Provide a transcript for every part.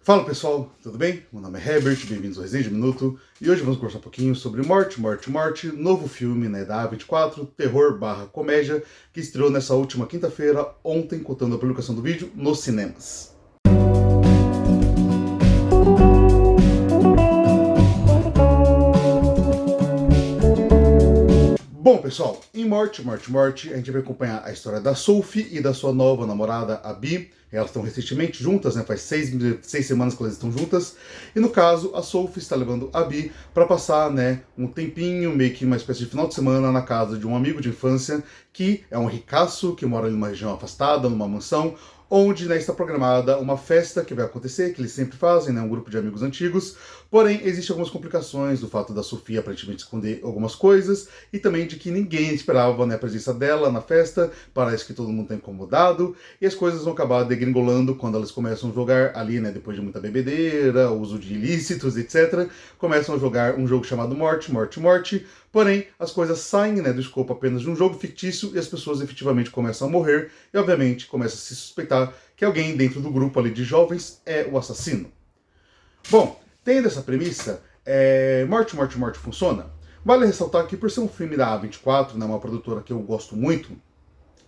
Fala pessoal, tudo bem? Meu nome é Herbert, bem-vindos ao Resenha de Minuto e hoje vamos conversar um pouquinho sobre Morte, novo filme da A24, terror/comédia, que estreou nessa última quinta-feira, ontem, contando a publicação do vídeo nos cinemas. Bom, pessoal, em Morte, a gente vai acompanhar a história da Sophie e da sua nova namorada, a Bee. Elas estão recentemente juntas, faz seis semanas que elas estão juntas. E no caso, a Sophie está levando a Bee para passar um tempinho, meio que uma espécie de final de semana na casa de um amigo de infância, que é um ricaço, que mora em uma região afastada, numa mansão, onde está programada uma festa que vai acontecer, que eles sempre fazem, um grupo de amigos antigos. Porém, existem algumas complicações do fato da Sofia aparentemente esconder algumas coisas e também de que ninguém esperava a presença dela na festa. Parece que todo mundo está incomodado e as coisas vão acabar degringolando quando elas começam a jogar ali, depois de muita bebedeira, uso de ilícitos, etc. Começam a jogar um jogo chamado Morte. Porém, as coisas saem do escopo apenas de um jogo fictício e as pessoas efetivamente começam a morrer e, obviamente, começa a se suspeitar que alguém dentro do grupo ali de jovens é o assassino. Bom, tendo essa premissa, Morte funciona. Vale ressaltar que por ser um filme da A24, uma produtora que eu gosto muito,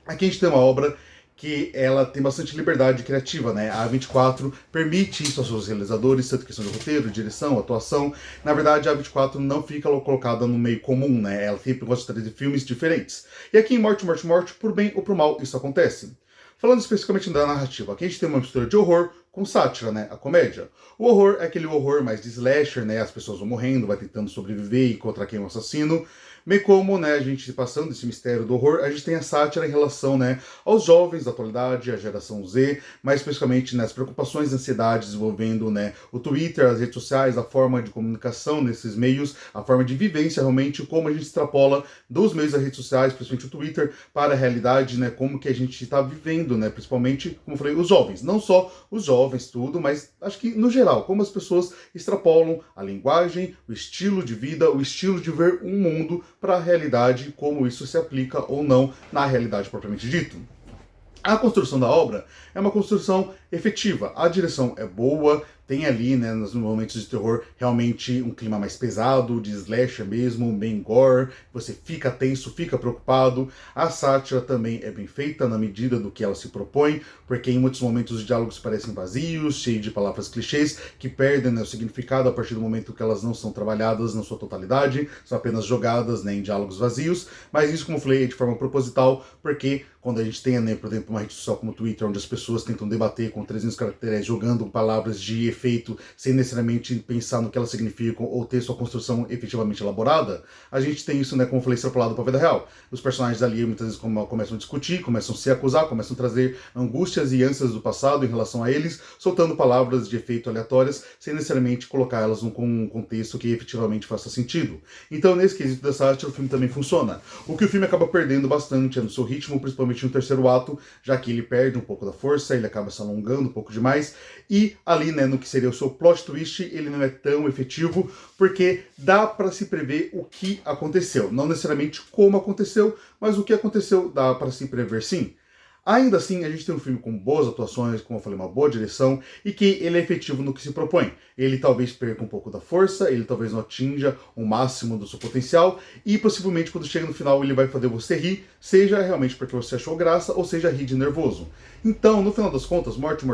aqui a gente tem uma obra que ela tem bastante liberdade criativa, A A24 permite isso aos seus realizadores, tanto questão de roteiro, direção, atuação. Na verdade, a A24 não fica colocada no meio comum, Ela sempre gosta de trazer filmes diferentes. E aqui em Morte, por bem ou por mal, isso acontece. Falando especificamente da narrativa, aqui a gente tem uma mistura de horror com sátira, a comédia. O horror é aquele horror mais de slasher, as pessoas vão morrendo, vai tentando sobreviver e encontrar quem é o assassino. Bem como, a gente passando esse mistério do horror, a gente tem a sátira em relação, aos jovens da atualidade, a geração Z, mais especificamente nas preocupações e ansiedades envolvendo, o Twitter, as redes sociais, a forma de comunicação nesses meios, a forma de vivência realmente, como a gente extrapola dos meios das redes sociais, principalmente o Twitter, para a realidade, como que a gente está vivendo, principalmente, como eu falei, os jovens. Não só os jovens, tudo, mas acho que no geral, como as pessoas extrapolam a linguagem, o estilo de vida, o estilo de ver um mundo para a realidade, como isso se aplica ou não na realidade propriamente dito. A construção da obra é uma construção efetiva, a direção é boa, tem ali, nos momentos de terror, realmente um clima mais pesado, de slasher mesmo, bem gore, você fica tenso, fica preocupado. A sátira também é bem feita na medida do que ela se propõe, porque em muitos momentos os diálogos parecem vazios, cheios de palavras clichês, que perdem o significado a partir do momento que elas não são trabalhadas na sua totalidade, são apenas jogadas em diálogos vazios, mas isso, como eu falei, é de forma proposital, porque quando a gente tem, por exemplo, uma rede social como o Twitter, onde as pessoas tentam debater com 300 caracteres, jogando palavras de efeito, sem necessariamente pensar no que elas significam ou ter sua construção efetivamente elaborada, a gente tem isso, como eu falei, extrapolado para a vida real. Os personagens ali muitas vezes começam a discutir, começam a se acusar, começam a trazer angústias e ânsias do passado em relação a eles, soltando palavras de efeito aleatórias, sem necessariamente colocar elas num contexto que efetivamente faça sentido. Então, nesse quesito da sátira, o filme também funciona. O que o filme acaba perdendo bastante é no seu ritmo, principalmente no terceiro ato, já que ele perde um pouco da força, ele acaba se alongando um pouco demais, e ali, no que seria o seu plot twist, ele não é tão efetivo, porque dá para se prever o que aconteceu. Não necessariamente como aconteceu, mas o que aconteceu dá para se prever sim. Ainda assim, a gente tem um filme com boas atuações, como eu falei, uma boa direção, e que ele é efetivo no que se propõe. Ele talvez perca um pouco da força, ele talvez não atinja o máximo do seu potencial, e possivelmente quando chega no final ele vai fazer você rir, seja realmente porque você achou graça, ou seja rir de nervoso. Então, no final das contas, Morte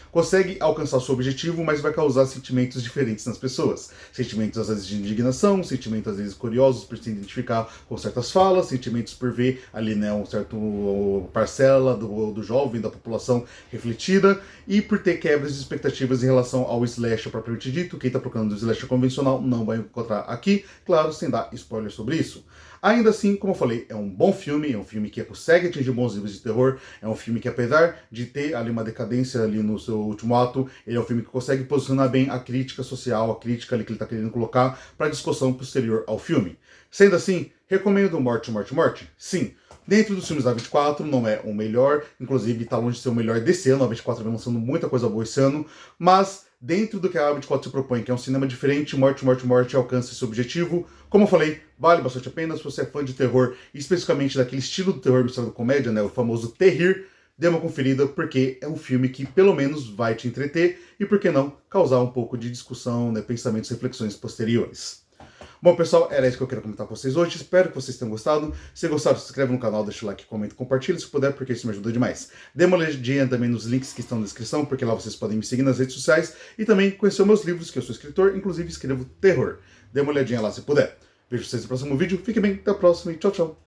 consegue alcançar seu objetivo, mas vai causar sentimentos diferentes nas pessoas. Sentimentos às vezes de indignação, sentimentos às vezes curiosos por se identificar com certas falas, sentimentos por ver ali um certo parcela do jovem, da população refletida, e por ter quebras de expectativas em relação ao slasher propriamente dito. Quem está procurando o slasher convencional não vai encontrar aqui, claro, sem dar spoiler sobre isso. Ainda assim, como eu falei, é um bom filme, é um filme que consegue atingir bons níveis de terror, é um filme que, apesar de ter ali uma decadência ali no seu último ato, ele é um filme que consegue posicionar bem a crítica social, a crítica ali que ele está querendo colocar para a discussão posterior ao filme. Sendo assim, recomendo Morte? Sim. Dentro dos filmes da A24, não é o melhor, inclusive está longe de ser o melhor desse ano, a A24 vem lançando muita coisa boa esse ano, mas dentro do que a A24 se propõe, que é um cinema diferente, Morte alcança esse objetivo. Como eu falei, vale bastante a pena se você é fã de terror, especificamente daquele estilo do terror misturado com comédia, o famoso terrir. dê uma conferida, porque é um filme que pelo menos vai te entreter e, por que não, causar um pouco de discussão, né, pensamentos e reflexões posteriores. Bom, pessoal, era isso que eu queria comentar com vocês hoje. Espero que vocês tenham gostado. Se gostaram, se inscreve no canal, deixa o like, comenta e compartilha se puder, porque isso me ajuda demais. Dê uma olhadinha também nos links que estão na descrição, porque lá vocês podem me seguir nas redes sociais e também conhecer os meus livros, que eu sou escritor, inclusive escrevo terror. Dê uma olhadinha lá se puder. Vejo vocês no próximo vídeo. Fiquem bem, até a próxima e tchau, tchau.